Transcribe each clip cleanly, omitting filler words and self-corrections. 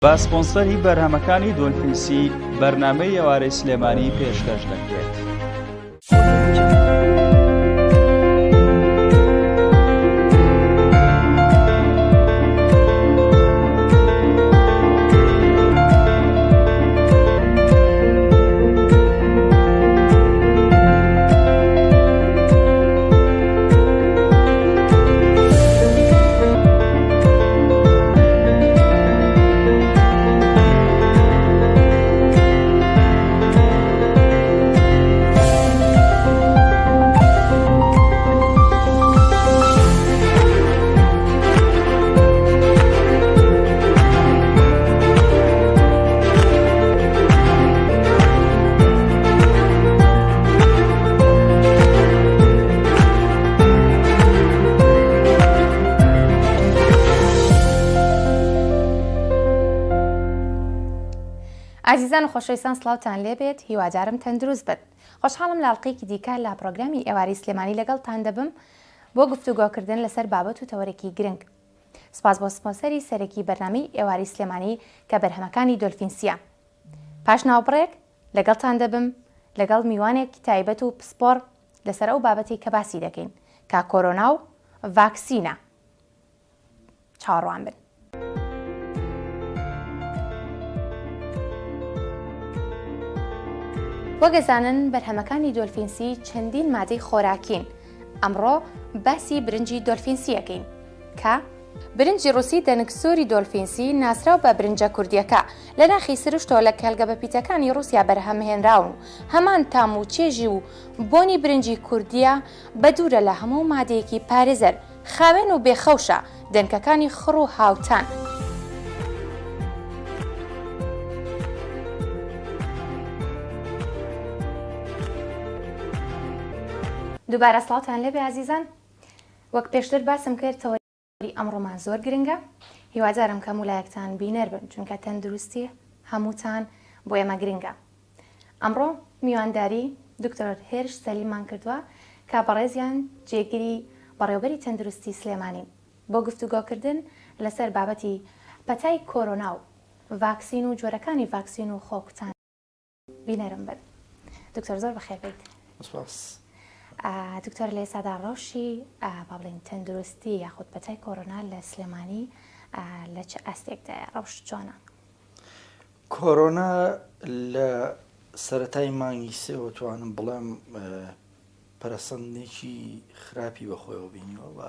با سپۆنسەری بەرهەمەکانی دۆلفینسی بەرنامەی ئێوارەی سلێمانی پێشکەش دەکرێت. عزیزان و خۆشەویستان سڵاوتان لێبێت، هیواجارم تەندروست بێت. خۆشحاڵم لە ئەڵقەیەکی دیکە لە پرۆگرامی ئێواری سلێمانی لەگەڵتان دەبم بۆ گفتوگۆکردن لەسەر بابەت و تەوەرێکی گرنگ. سپاس بۆ سپۆنسەری سەرەکی بەرنامەی ئێواری سلێمانی کە بەرهەمەکانی دۆلفینسیە. پاش ناوبڕێک لەگەڵتان دەبم لەگەڵ میوانێکی تایبەت و پسپۆر لەسەر ئەو بابەتی کە باسی دەکەین کە کۆرۆنا و ڤاکسینە. چاوەڕوان بن. وەگەزانن بەرهەمەکانی دۆلفینسی چەندین مادەی خۆراکین. ئەمڕۆ باسی برنجی دۆلفینسیەکەین کە برنجی ڕووسی دەنگسۆری دۆلفینسی ناسراو بە برنجە کوردیەکە لە ناخی سروشتۆ لە کەلگەبەپیتەکانی رووسیا بەرهەمهێنراون و هەمان تام و چێژی و بۆنی برنجی کوردیە بە دوورە لە هەموو مادەیەکی پارێزەر خاوێن و بێخەوشە دەنکەکانی خڕ و هاوتان. دووبارە سڵاوتان لێبێ عزیزان. وەک پێشتر باسم کرد تەوەری ئەمڕۆمان زۆر گرنگە. هیوادارم کە مولایەکتان بینەر بن چونکە تەندروستی هەمووتان بۆ ئێمە گرنگە. ئەمڕۆ میوانداری دکتۆر هێرش سەلیمان کردووە کە بەڕێزیان جێگیری بەڕێوەبەری تەندروستی سلێمانی بۆ گفتوگۆکردن لەسەر بابەتی پەتای کۆرۆنا و ڤاکسین و جۆرەکانی ڤاکسین و خۆکوتان بینەرم بن. دکتۆر زۆر بەخێر بیت. دکتۆر لە ئێستادا ڕەوشی با بڵێن تەندروستی یاخود پەتای کۆرۆنا لە سلێمانی لە چه ئەستێکدایە ڕەوش جوانە؟ کۆرۆنا لە سەرەتای مانگی سێوە توانم بڵێم پەرەسەندێکی خراپی بەخۆیەوە بینیوە و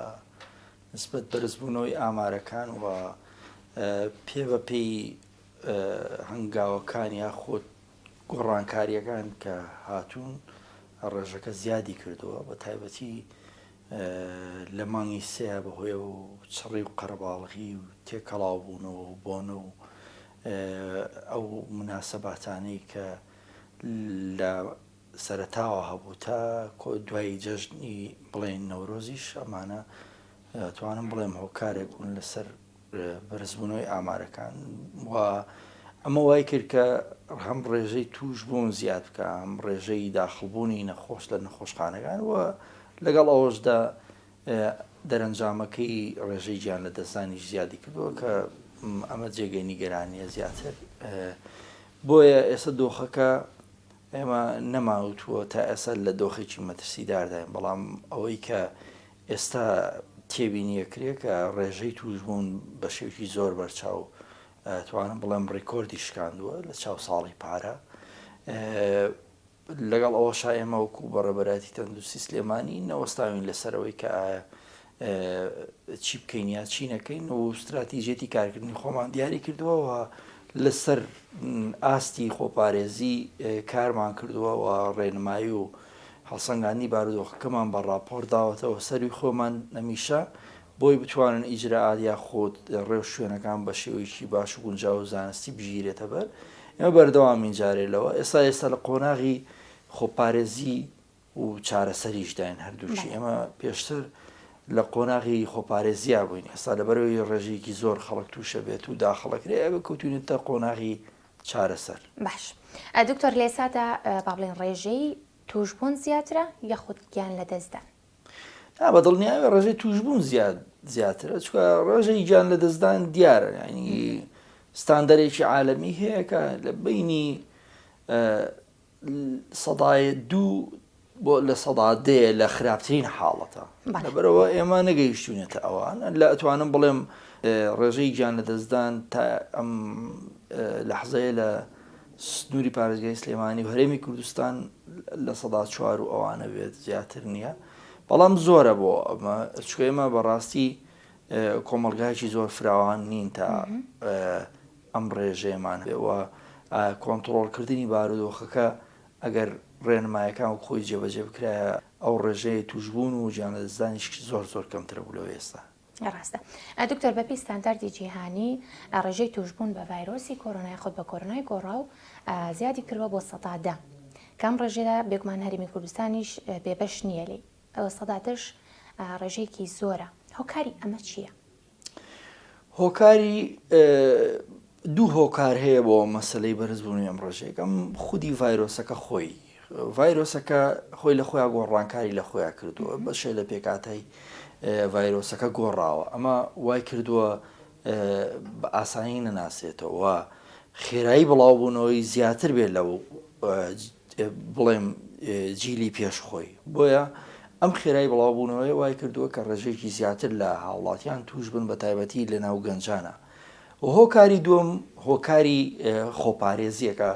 نسبەت بەرزبوونەوەی ئامارەکان و پێ بە پێی هەنگاوەکان یاخۆت گۆڕانکاریەکان کە هاتوون ڕێژەکە زیادی کردووە بە تایبەتی لە مانگی سێە بەهۆیە و چڕی و قەرەباڵغی و تێکەڵاو بوونەوە و بۆنە و ئەو مناسەباتانەی کە لە سەرەتاوە هەبوو تا دوای جەژنی بڵێن نەورۆزیش ئەمانە توانم بڵێم هۆکارێک بوون لەسەر بەرزبوونەوەی ئامارەکان و ئەمە وای کرد کە هەم ڕێژەی توش بوون زیاد بکە ئەم ڕێژەی داخڵبوونی نەخۆش لە نەخۆشخانەکان و لەگەڵ ئەوەشدا دەرەنجامەکەی ڕێژەی گیان لە دەستانیش زیادی کردووە کە ئەمە جێگەی نیگەرانیە زیاتر. بۆیە ئێستا دۆخەکە ئێمە نەماوتووە تا ئێستا لە دۆخێکی مەترسیدارداین، بەڵام ئەوەی کە ئێستا تێبینیەکرێت کە ڕێژەی توش بوون بە شێوکی زۆر بەرچاو توانم بڵێم ڕێکۆردی شکاندووە لە چاو ساڵی پارە. لەگەڵ ئەوە ئێمە وەکو بەڕێبەراتی تەندروستی سلێمانی نەوەستاوین لەسەرەوەی کە چی بکەین یا چی نەکەین و استراتیژێتی کارکردنی خۆمان دیاری کردووە و لەسەر ئاستی خۆپارێزی کارمان کردووە و ڕێنمایی و هەڵسەنگاندنی بارودۆخەکەمان بە ڕاپۆرت داوەتەوە سەروی خۆمان نەمیشە بۆی بتوانن ئیجرائات یا خۆت ڕێو شوێنەکان بە شێوەیەکی باش و گونجاو و زانستی بژیرێتە بەر. ئێمە بەردەوامین جارێلەوە ئێستا لە قۆناغی خۆپارێزی و چارەسەریشداین هەردووشی. ئێمە پێشتر لە قۆناغی خۆپارێزییا بووین، ئێستا لەبەرەوەی ڕێژەیەکی زۆر خەڵک تووشە بێت و داخەڵەکرێ ئەوە کەوتوینێتە قۆناغی چارەسەر. باش دکتۆر لە ئێستادا با بڵێن ڕێژەی توشبوون زیاترە یاخود گیان لە دەستدان؟ بە دڵنیاوی ڕێژەی توشبوون زیاترە چکە ڕێژەی گیان لە دەستدان دیارە، ینی ستاندەرێکی عالەمی هەیە کە لە بینی سەدای 2 بۆ لە سەدادەیە لە خراپترین حاڵەتە لەبەرەوە ئێمە نەگەیشتوونێتە ئەوان لە ئەتوانم بڵێم ڕێژەی گیان لە دەستدان تا ئەم لەحزەیە لە سنووری پارێزگای سلێمانی و هەرێمی کوردستان لە سەدا 4 و ئەوانە بێت زیاتر نییە بەڵام زۆرە بۆ ئەمە چکە ئێمە بەڕاستی کۆمەلگایکی زۆر فراوان نین تا ئەم ڕێژەیەمان بێەوە کۆنتڕۆڵکردنی بارودۆخەکە ئەگەر ڕێنمایەکان و خۆی جێبەجێ بکرایە ئەو ڕێژەیە توشبوون و گیانلەدەستدانیش زۆر کەمترە بوو لەوە ئێستا. ڕاستە دکتۆر بەپی ستانداردی جیهانی ڕێژەی توشبوون بە ڤایرۆسی کۆرۆنای خۆت بە کۆرۆنای گۆڕاو زیادی کردوە بۆ 100 کام ڕێژەیە بێگومان هەرێمی کوردستانیش بێبەش نییە لێ ئەوە 100 ڕێژەیەکی زۆرە هۆکاری ئەمە چییە؟ هۆکاری دوو هۆکار هەیە بۆ مەسلەی بەرزبوونی ئەم ڕێژەیە ئەم خودی ڤایرۆسەکە خۆی ڤایرۆسەکە خۆی لە خۆیان گۆڕانکاری لە خۆیان کردووە بەشێ لە پێکاتای ڤایرۆسەکە گۆڕاوە ئەمە وای کردووە بە ئاسانی نەناسێتەوە خێرایی بڵاوبوونەوەی زیاتر بێت لەو بڵێم جیلی پێشخۆی بۆیە ئەم خێرایی بڵاوبوونەوەی وای کردووە کە ڕێژێکی زیاتر لە هاوڵاتیان توش بن بە تایبەتی لە ناو گەنجانە هۆکاری دووەم هۆکاری خۆپارێزیەکە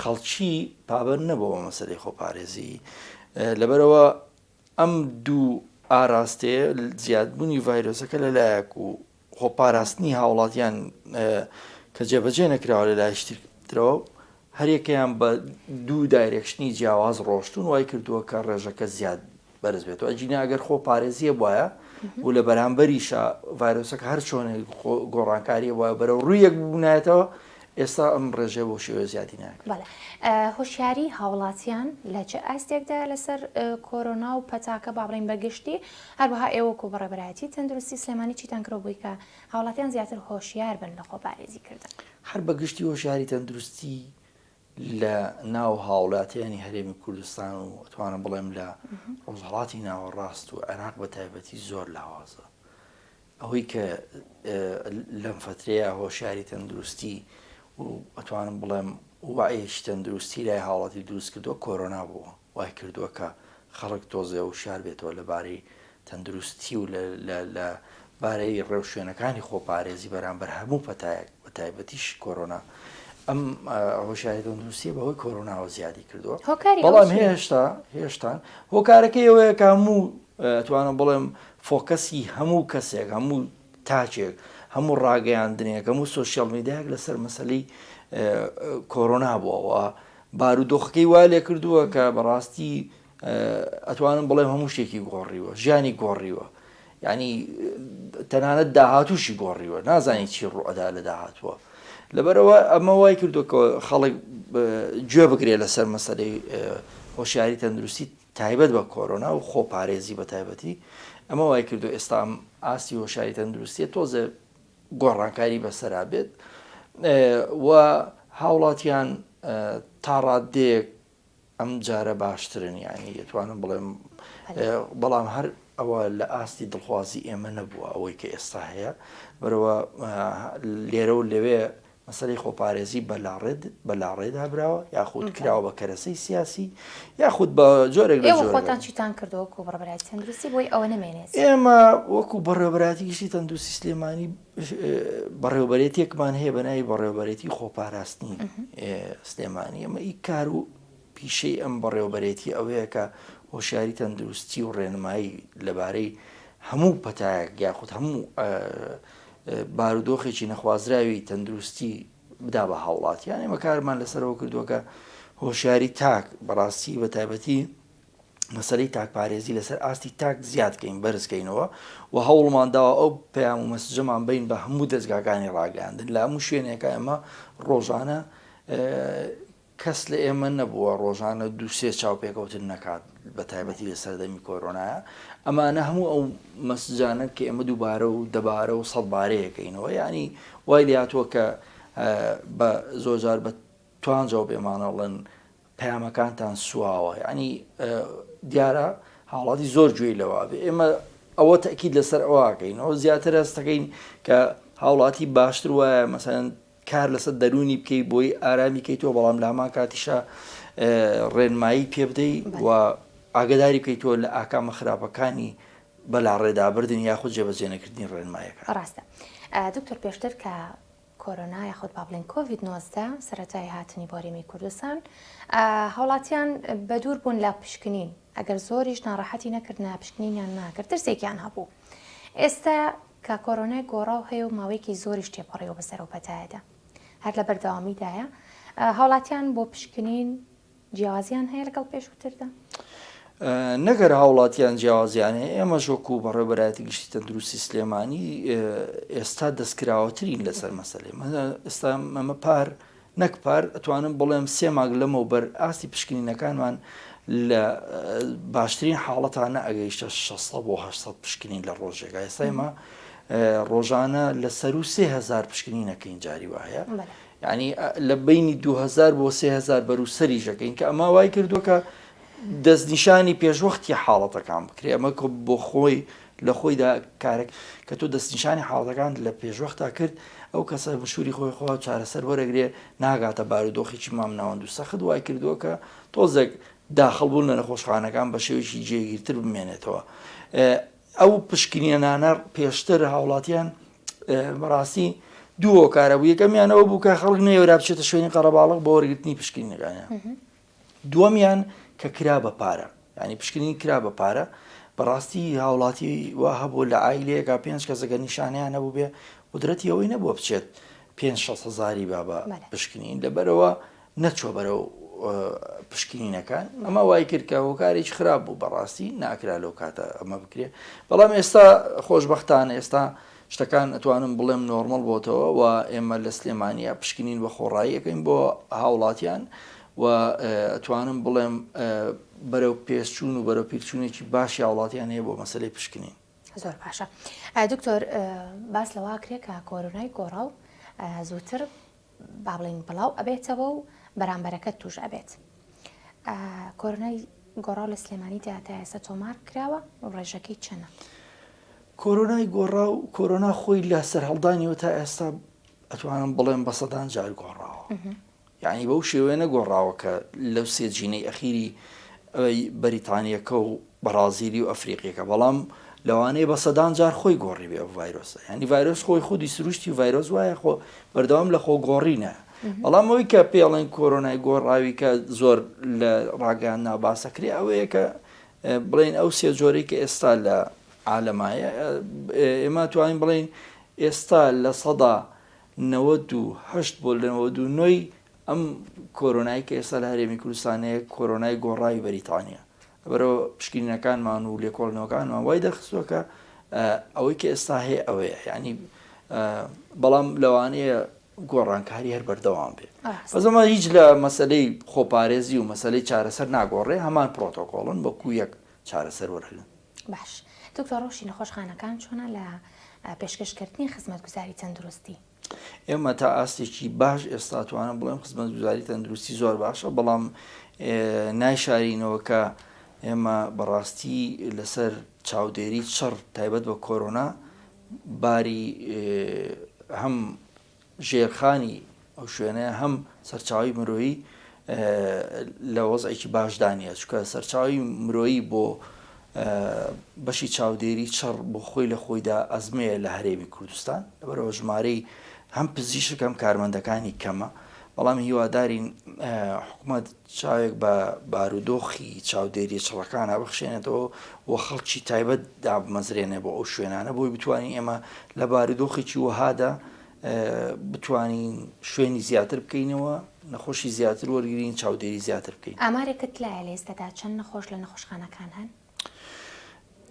خەڵکی پابەر نەبەوە مەسەلەی خۆپارێزی لەبەرەوە ئەم دوو ئاراستەیە زیادبوونی ڤایرۆسەکە لەلایەک و خۆپاراستنی هاوڵاتیان کە جێبەجێ نەکراوە لە لای شترەوە هەرێکیان بە دوو دایرێکشنی جیاواز ڕۆشتون وای کردووە کە ڕێژەکە زیاد بەرز بێتەوە ئەجینە ئەگەر خۆپارێزیە وایە و لە بەرامبەریشە ڤایرۆسەکە هەر چۆنێک گۆڕانکاریە وایە بەرەو ڕوویەک بوونایەتەوە ئێستا ئەم ڕێژێ بۆ شێوە زیادی ناکرێت. هۆشیاری هاوڵاتیان لە چه ئاستێکدا لەسەر کۆرۆنا و پەتاکە با بڵین بەگشتی هەروەها ئێوەکو بەڕێبەرایەتی تەندروستی سلێمانی چیتان کرۆ بووی کە هاوڵاتیان زیاتر هۆشیار بن لە خۆپارێزی کردن هەر بەگشتی هۆشیاری تەندروستی لە ناو هاوڵاتیانی هەرێمی کوردستان و ئەتوانم بڵێم لە ڕۆژهەڵاتی ناوەڕاست و عێراق بە تایبەتی زۆر لاوازە ئەوەی کە لەم فترەیە هۆشیاری تەندروستی و ئەتوانم بڵێم وایەکی تەندروستی لای هاوڵاتی دروست کردووە کۆرۆنا بووە وای کردووە کە خەڵک تۆزێ و شار بێتەوە لەبارەی تەندروستی و لە بارەی ڕێوشوێنەکانی خۆپارێزی بەرامبەر هەموو پەتایەک بە تایبەتیش کۆرۆنا ئەم هۆشیاری تەندروستی بەهۆی کۆرۆناوە زیادی کردووە بەڵام هێشتان هۆکارەکەی ئەوەیە کە هەموو ئەتوانم بڵێم فۆکەسی هەموو کەسێک هەموو تاچێک هەموو ڕاگەیاندنێک هەموو سۆشیال میدیایەک لەسەر مەسەلەی کۆرۆنا بووەوە بارودۆخەکەی وا لێ کردووە کە بەڕاستی ئەتوانم بڵێم هەموو شتێکی گۆڕیوە ژیانی گۆڕیوە یعنی تەنانەت داهاتووشی گۆڕیوە نازانی چی ڕوئەدا لە داهاتووە لەبەرەوە ئەمە وای کردووە کە خەڵک گوێ بگرێت لەسەر مەسەلەی هۆشیاری تەندروستی تایبەت بە کۆرۆنا و خۆپارێزی بە تایبەتی ئەمە وای کردو ئێستا ئاستی هۆشیاری تەندروستیە تۆزە گۆڕانکاری بەسەرا بێت و هاوڵاتیان تا ڕادێک ئەم جارە باشترن یعنی دەتوانم بڵێم بەڵام هەر ئەوە لە ئاستی دڵخوازی ئێمە نەبووە ئەوەی کە ئێستا هەیە بەرەوە لێرە و لەوێ مەسەلەی خۆپارێزی بەلاڕێدا براوە یاخود کراوە بە کەرەسەی سیاسی یاخود بە جۆرێک لە جۆرێک. خۆتان چیتان کردەوە کە بەڕێبەرایەتی تەندروستی بۆی ئەوە نەمێنێت ئێمە وەکو بەڕێوەبەرایەتیشی تەندروستی سلێمانی بەڕێوەبەرێتێکمان هەیە بە ناوی بەڕێوەبەرێتی خۆپاراستنی سلێمانی ئەمە ئی کار و پیشەی ئەم بەڕێوەبەرێتی ئەوەیە کە هۆشیاری تەندروستی و ڕێنمایی لەبارەی هەموو پەتایەک یاخود هەموو بارودۆخێکی نەخوازراوی تەندروستی بدا بە هاوڵاتیان ئێمە کارمان لەسەرەوە کردووە کە هۆشیاری تاک بەڕاستی بە تایبەتی مەسەلەی تاکپارێزی لەسەر ئاستی تاک زیادکەین بەرزکەینەوە و هەوڵمانداوە ئەو پەیام و مەسجەمان بین بە هەموو دەستگاکانی ڕاگەاندن لە هەموو شوێنێکە ئێمە ڕۆژانە کەس لە ئێمە نەبووە ڕۆژانە دووسێ چاوپێکەوتن نەکات بە تایبەتی لە سەردەمی کۆرۆنایە ئەمانە هەموو ئەو مەسجانە کە ئێمە دووبارە و دەبارە و سەدبارەیەکەینەوە ینی وای لاتوە کە بە زۆرجار بە توانجاو بێمانەڵەن پەیامەکانتان سواوە ینی دیارە حاڵاتی زۆر گوێی لەوە بێ ئێمە ئەوە تەکید لەسەر ئەوواکەینەوە زیاتر هەستەکەین کە هاوڵاتی باشتر وایە مەسەن کار لەسەر دەرونی بکەی بۆی ئارامی کەیتەوە بەڵام لە هەمان کاتیشە ڕێنمایی پێ بدەی و ئاگداری بکەیتەوە لە ئاکامە خراپەکانی بەلا ڕێدابردن یاخود جێبەجێ نەکردنی ڕێنمایەکە. ڕاستە دکتۆر پێشتر کە کۆرۆنا یاخود با بڵێن کۆڤید-19 سەرەتای هاتنی بۆ هەرێمی کوردستان هاوڵاتیان بە دوور بوون لە پشکنین ئەگەر زۆریش ناڕەحەتی نەکردنا پشکنینیان ناکرد ترسێکیان هەبوو. ئێستا کە کۆرۆنای گۆڕاو هەیە و ماوەیەکی زۆریش تێپەڕێەوە بەسەر و پەتایەدا هەر لە بەردەوامیدایە هاوڵاتیان بۆ پشکنین جیاوازیان هەیە لەگەڵ پێشووتردا؟ نەگەر هاوڵاتیان جیاوازیانەیە ئێمە ژۆکو و بەڕێوەبەرایەتی گشتی تەندروستی سلێمانی ئێستا دەستکراوەترین لەسەر مەسەلەی ئێستا ئەمە پار نەک پار ئەتوانم بڵێم 3 مانگ لەمەوبەر ئاستی پشکنینەکانمان لە باشترین حاڵەتانە ئەگەیشتە 600 بۆ 800 پشکنین لە ڕۆژێکە. ئێستا ئێمە ڕۆژانە لە سەر و 3000 پشکنینەکەین جاری وایە، یعنی لە بینی 2000 بۆ 3000 بەروسەریشەکەین کە ئەمە وای کردووە کە دەستنیشانی پێشوەختی حاڵەتەکان بکرێ. ئەمە بۆ خۆی لە خۆیدا کارێک کە تۆ دەستنیشانی حاڵەتەکان لە پێشوەختا کرد ئەو کەسە بشووری خۆی خۆ چارەسەر وەرەگرێ ناگاتە بارودۆخێکی مام ناوەند و سەخت وای کردووە کە تۆزێک داخڵبوون لە نەخۆشخانەکان بە شێوەیەکی جێگیرتر بمێنێتەوە. ئەو پشکنینانە پێشتر هاوڵاتیان بەڕاستی دووە کارەبوو. یەکەمیانەوە بوو کە خەڵک نەیەوەرا بچێتە شوێنی قەرەباڵغ بۆ وەرگرتنی پشکنینەکانیان. دووەمیان کە کرا بە پارە، ینی پشکنین کرا بە پارە. بەڕاستی هاوڵاتی وا هەبوو لە ئایلەیەکە 5 کەسەگە نیشانیان هەبوو بێ قودرەتی ئەوەی نەبووە بچێت 500 هزاری با بە پشکنین لەبەرەوە نەچوە بەرەو پشکنینەکان. ئەمە وای کرد کە هۆکارێکی خراپ بوو بەڕاستی ناکرا لەو کاتە ئەمە بکرێ. بەڵام ئێستا خۆشبەختانە ئێستا شتەکان ئەتوانم بڵێم نۆرمەڵ بۆتەوە و ئێمە لە سلێمانیا پشکنین بە خۆڕاییەکەین بۆ هاوڵاتیان و ئەتوانم بڵێم بەرەو پێشچوون و بەرەو پیرچوونێکی باشی هاوڵاتیان هەیە بۆ مەسەلەی پشکنین. زۆر باشە. دکتۆر باس لەوا کرێ کە کۆرۆنای گۆڕاو زووتر با بڵێن بڵاو ئەبێتەوە و بەرامبەرەکە توش ئەبێت. کۆرۆنای گۆڕاو لە سلێمانی تا ئێستا تۆمار کراوە و ڕێژەکەی چەنە؟ کۆرۆنای گۆڕاو کۆرۆنا خۆی لە سەر هەڵدانیەوە تا ئێستا ئەتوانم بڵێم بە سەدان جار گۆڕاوە. یعنی بەو شێوەیە نەگۆڕاوە کە لەو سێ جینەی ئەخیری بەریتانیەکە و بەرازیلی و ئەفریقیەکە، بەڵام لەوانەیە بە سەدان جار خۆی گۆڕی بێ ڤایرۆسە. ینی ڤایرۆس خۆی خودی سروشتی ڤایرۆس وایە خۆ بەردەوام لە خۆ گۆڕینە. بەڵام ئەوەی کە پێڵێن کۆرۆنای گۆڕاوی کە زۆر لە ڕاگەیان ناباسەکرێ ئەوەیە کە بڵێن ئەو سێ جۆرەی کە ئێستا لە عالەمایە ئێمە توانین بڵێن ئێستا لە سەدا 98 بۆ لە 99 ئەم کۆرۆنایی کە ئێستا لە هەرێمی کوردستانەیە کۆرۆنای گۆڕاوی بەریتانیا بەرەوە پشکنینەکانمان و لێکۆڵنەوەکانمان وای دەخستووە کە ئەوەی کە ئێستا هەیە ئەوەیە، ینی بەڵام لەوانەیە گۆڕانکاری هەر بەردەوام بێ. بەزەمە هیچ لە مەسلەی خۆپارێزی و مەسلەی چارەسەر ناگۆڕێ، هەمان پرۆتۆکۆڵن بەکو یەک چارەسەر وەرهێن. باش. دکتۆر ڕۆژی نەخۆشخانەکان چۆنە لە پێشکەشکردنی خزمەتگوزاری تەندروستی؟ ئێمە تا ئاستێکی باش ئێستا توانم بڵێم خزمەتگوزاری تەندروستی زۆر باشە، بەڵام نایشارینەوە کە ئێمە بەڕاستی لەسەر چاودێری چڕ تایبەت بە کۆرۆنا باری هەم ژێرخانی ئەو شوێنەیە هەم سەرچاوی مرۆیی لە وەزعێکی باشدانە، چکە سەرچاوی مرۆیی بۆ بەشی چاودێری چڕ بۆ خۆی لە خۆیدا ئەزمەیە لە هەرێمی کوردستان، لەبەرەوە ژمارەی هەم پزیشکەم کارمەندەکانی کەمە، بەڵام هیوادارین حکوومەت چاوێک بە بارودۆخی چاودێری چڕەکانە بخشێنێتەوە و خەڵکی تایبەت دابمەزرێنێ بۆ ئەو شوێنانە بۆی بتوانین ئێمە لە بارودۆخێکی وەهادا بتوانین شوێنی زیاتر بکەینەوە، نەخۆشی زیاتر وەرگرین، چاودێری زیاتر بکەین. ئامارێکت لایە لە ئێستادا چەند نەخۆش لە نەخۆشخانەکان هەن؟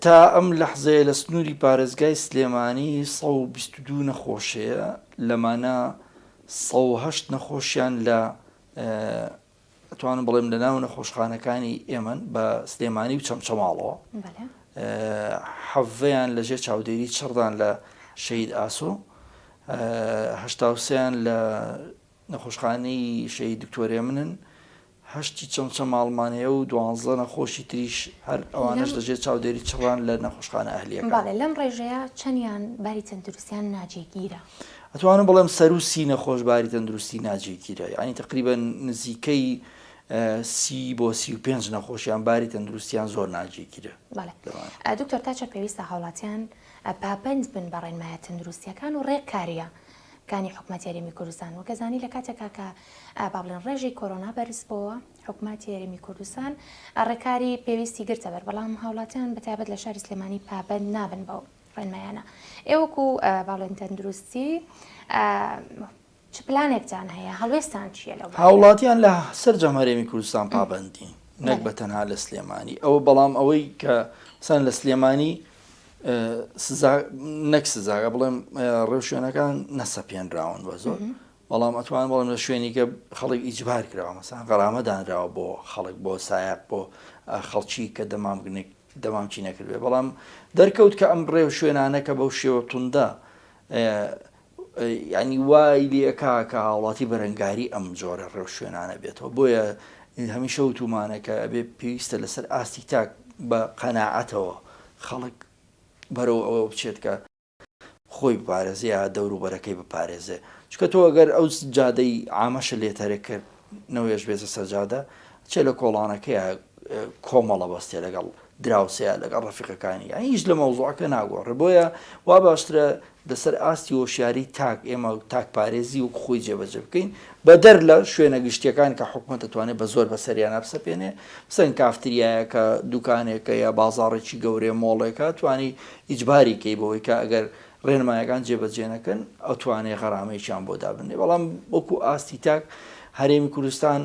تا ئەم لەحزەیە لە سنووری پارێزگای سلێمانی 122 نەخۆشەیە، لەمانە 108 نەخۆشیان لە ئەتوانم بڵێم لە ناو نەخۆشخانەکانی ئێمەن بە سلێمانی و چەمچەماڵەوە، حەڤەیان لەژێر چاودێری چڕدان لە شەید ئاسۆ، 83یان لە نەخۆشخانەی شەید دکتۆرێ منن، 8 چەمچەماڵمانەیە و 12 نەخۆشی تریش هەر ئەوانش دەژێت چاودێری چڕان لە نەخۆشخانە ئەهلیەکان. باڵێ لەم ڕێژەیە چەندیان باری تەندروستیان ناجێگیرە؟ ئەتوانم بڵێم سەروسی نەخۆشباری تەندروستی ناجێگیرە، ینی تقریبا نزیکەی 30 بۆ 35 نەخۆشیان باری تەندروستیان زۆر ناجێگیرە. دکتۆر تا چە پێویستە هاوڵاتیان پابند بن بە ڕێنمایە تەندروستیەکان و ڕێککاریە کانی حکوومەتی هەرێمی کوردستان و گەزانی لە کاتێکا کە با بڵێن ڕێژەی کۆرۆنا بەرز بۆەوە حکوومەتی هەرێمی کوردستان ڕێکاری پێویستی گرتە بەر، بەڵام هاوڵاتیان بەتایبەت لە شاری سلێمانی پابند نابن بەو ڕێنمایانە. ئێوەکو باڵێن تەندروستی چ پلانێکتان هەیە؟ هەڵوێستان چییە لەو؟ هاوڵاتیان لە سەرجەم هەرێمی کوردستان پابندین، نەک بە تەنها لە سلێمانی. ئەوە بەڵام ئەوەی کە سەن لە سلێمانی نەک سزاگە بڵێم ڕێوشوێنەکان نەسەپێنراون بە زۆر، بەڵام ئەتوان بڵێم لە شوێنی کە خەڵک ئیجبار کراوە، مەسەڵەن غەرامەدانراوە بۆ خەڵک، بۆ سایق، بۆ خەڵکی کە دەمامچی نەکردوێ، بەڵام دەرکەوت کە ئەم ڕێو شوێنانە کە بەو شێوە توندە ینی وای لێکا کە هاوڵاتی بەرەنگاری ئەم جۆرە ڕێو شوێنانە بێتەوە. بۆیە هەمیشە وتومانە کە ئەبێ پێویستە لەسەر ئاستی تاک بە قەناعەتەوە خەڵک بەرەو ئەوە بچێت کە خۆی بپارێزێ یا دەوروبەرەکەی بپارێزێ، چکە تۆ ئەگەر ئەو جادەی ئامەشە لێتەرە کرد نەوێش بێزە سەرجادە چێ لە کۆڵانەکەیە کۆمەڵە بەستێ لەگەڵ دراوسەیە لەگەڵ ڕەفیقەکانی، یانی هیچ لە مەوزوعەکە ناگۆڕێ. بۆیە وا باشترە لەسەر ئاستی هۆشیاری تاک ئێمە تاک پارێزی و خۆی جێبەجێ بکەین بە دەر لە شوێنە گشتیەکان کە حکوومەت دەتوانێت بە زۆر بەسەریانە بسەپێنێ، سەن کافتریایەکە دوکانێکە یا بازاڕێکی گەورەی مۆڵێکە توانی ئیجباریکەی بەوەی کە ئەگەر ڕێنمایەکان جێبەجێ نەکەن ئەتوانێ غەرامەیەکیان بۆ دابنێ. بەڵام وەکو ئاستی تاک هەرێمی کوردستان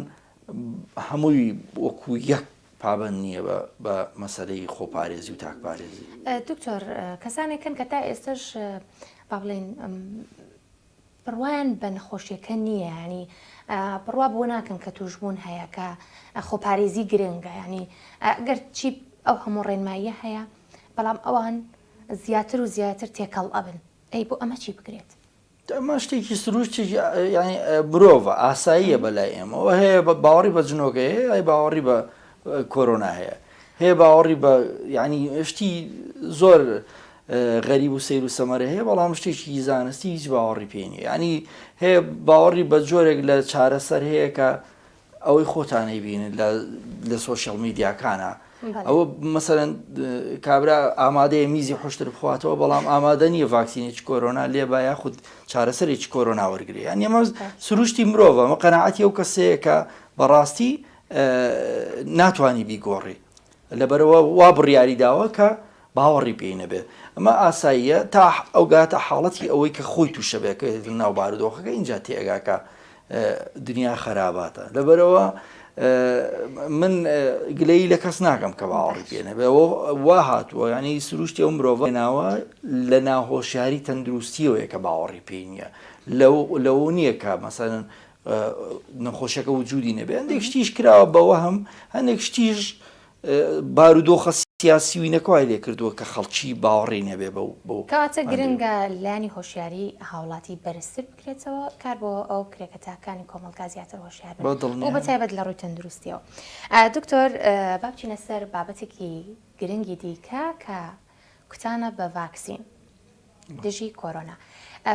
هەمووی وەکو یەک پابند نییە بە مەسەلەی خۆپارێزی و تاکپارێزی. دکتۆر کەسانێکن کە تا ئێستش با بڵێن بڕوایان بە نەخۆشیەکە نییە، ینی بڕوا بۆ ناکەن کە توشبوون هەیە کە خۆپارێزی گرنگە، ینی گەر چی ئەو هەموو ڕێنماییە هەیە بەڵام ئەوان زیاتر و زیاتر تێکەڵ ئەبن، ئەی بۆ ئەمە چی بکرێت؟ ئەمە شتێکی سروشتی مرۆڤە ئاساییە بەلای ئێمەەوە هەیە باوەڕی بە جنۆکە هەیە، ئەی باوەڕی بە کۆرۆنا هەیە باوەڕی بە ینی شتی زۆر غەریب و سیر و سەمەرە هەیە، بەڵام شتێکی زانستی هیچ باوەڕی پێ نییە. ینی هەیە باوەڕی بە جۆرێک لە چارەسەر هەیە کە ئەوەی خۆتانەی بینن لە سۆشیەل میدیاکانە، ئەوە مەسەرەن کابرا ئامادەیە میزی حشتر بخواتەوە بەڵام ئامادە نییە ڤاکسینێکی کۆرۆنا لێ با یاخود چارەسەرێکی کۆرۆنا وەرگێ. یان ئەمە سروشتی مرۆڤە، ئەمە قەناعەتی ئەو کەسەیە کە بەڕاستی ناتوانی بیگۆڕی لەبەرەوە وا بڕیاری داوە کە باوەڕی پێی نەبێت. ئەمە ئاساییە تا ئەوگاتە حاڵەتی ئەوەی کە خۆی تووشە بێت ناو بارودۆخەکە اینجا تێگاکە دنیا خراپاتە. لەبەرەوە من گلەی لە کەس ناکەم کە باوەڕی پێ نەبێت، وا هاتووە ینی سروشتی ئەو مرۆڤە ناوە لە ناهۆشیاری تەندروستیەوەیە کە باوەڕی پێی نییە، لەو نییە کە مەسەلەن نەخۆشیەکە وجودی نەبێ. هەندێک شتیش کراوە بەوە هەندێک شتیش بارودۆخە سیاسیوی نەکوای لێ کردووە کە خەڵکی باوەڕی نەبێ بەو کاتە گرنگە لانی هۆشیاری هاوڵاتی بەرزتر بکرێتەوە کار بۆ ئەو کرێکەتاکانی کۆمەلگا زیاتر هۆشیار بن و بەتایبەت لە ڕووی تەندروستیەوە. دکتۆر با بچینە سەر بابەتێکی گرنگی دیکە کە کوتانە بە ڤاکسین دژی کۆرۆنا.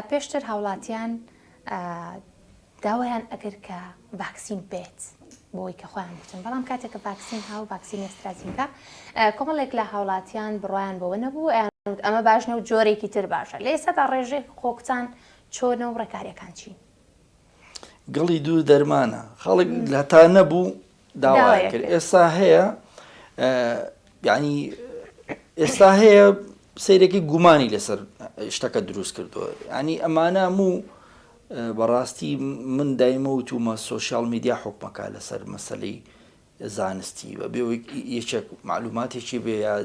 پێشتر هاوڵاتیان داوایان ئەگەر کە ڤاکسین بێت بۆی کە خۆیان بچن، بەڵام کاتێککە ڤاکسین هاو ڤاکسین ئێسترازینکە کۆمەڵێک لە هاوڵاتیان بڕوایان بەوە نەبوو ئەمە باشنە و جۆرێکی تر باشە. لە ئێستا تا ڕێژەی خۆکتان چۆنە و ڕێکاریەکان چی؟ گڵی دوو دەرمانە، خەڵک لە تا نەبوو داوای کرد، ئێستا هەیە ینی ئێستا هەیە سەیرێکی گومانی لەسەر شتەکە دروست کردووە. ینی ئەمانە هەموو بەڕاستی من دایمە وتومە سۆشیال میدیا حکومەکە لەسەر مەسەلەی زانستی بە بێ یەکێک معلوماتێکی بێ یا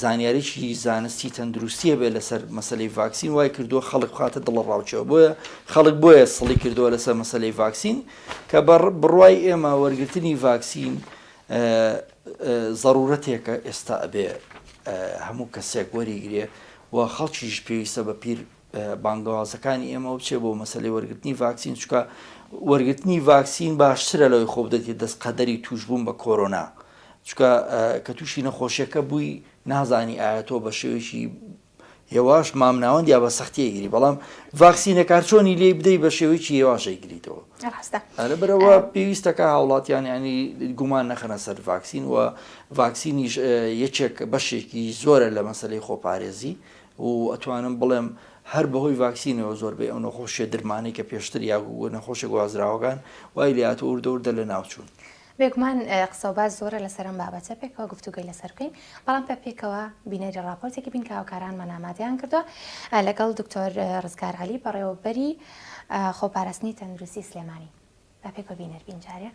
زانیاریی زانستی تەندروستیە بێ لەسەر مەسەلەی ڤاکسین وای کردووە خەڵک خاتە دڵ ڕاوچەوە. بۆیە خەڵک بۆیە سڵی کردووە لەسەر مەسەلەی ڤاکسین کە بڕوای ئێمە وەرگرتنی ڤاکسین ضرورەتێکە ئێستا ئەبێ هەموو کەسێک وەریگرێ و خەڵکیش پێویستە بە پیر بانگەوازەکانی ئێمە بچێ بۆ مەسەلەی وەرگرتنی ڤاکسین، چکە وەرگرتنی ڤاکسین باشترە لەوەی خۆ بدەێت دەست قەدەری توشبوون بە کۆرۆنا، چکە کە تووشی نەخۆشیەکە بووی نازانی ئایا تۆ بە شێوەیەکی هێواش مامناوەند یا بە سەختیەگیری بەڵام ڤاکسینە کارچۆنی لێ بدەی بە شێوەیەکی هێواشەی گریتەوە ئەرە بەرەوە پێویستەکە هاوڵاتیان ینی گومان نەخەنە سەر ڤاکسین و ڤاکسینیش یەکێک بەشێکی زۆرە لە مەسەلەی خۆپارێزی و ئەتوانم بڵێم هەر بەهۆی ڤاکسینەوە زۆربەی ئەو نەخۆشیە درمانەی کە پێشتر یا نەخۆشە گوازراوەکان وای لێهاتوە وردە لە ناوچوون. بێگومان قسە و باز زۆرە لەسەرم بابەتە پێکەوە گفتوگوی لەسەر بکەین بەڵام پێکەوە بینەری راپۆرتێکی بین کە هاوکارانمان ئامادەیان کردووە لەگەڵ دکتۆر ڕزگار عەلی بەڕێوەبەری خۆپاراستنی تەندروستی سلێمانی با پێکەوە بینەر بین جارێ.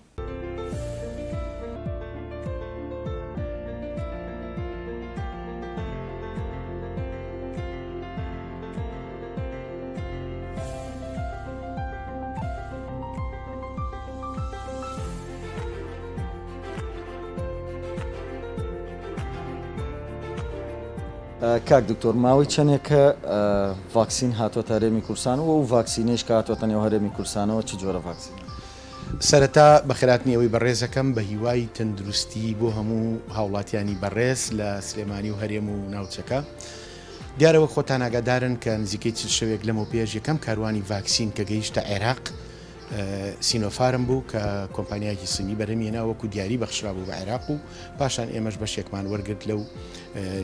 کاک دکتۆر ماوەی چەندێکە ڤاکسین هاتوۆتە هەرێمی کورسان و ڤاکسینەیەش کە هاتوۆتە نێو هەرێمی کورسانەوە چ جۆرە ڤاکسین؟ سەرەتا بەخێراتنیەوەی بەڕێزەکەم بە هیوای تەندروستی بۆ هەموو هاوڵاتیانی بەڕێز لە سلێمانی و هەرێم و ناوچەکە. دیارەوە خۆتان ئاگادارن کە نزیکەی چ شەوێک لەمەوە پێش یەکەم کاروانی ڤاکسین کە گەیشتە عێراق سینۆفارم بوو کە کۆمپانیایکی سنی بەرەمێنا وەکو دیاری بەخشرا بوو بە عێراق و پاشان ئێمەش بەشێکمان وەرگرت لەو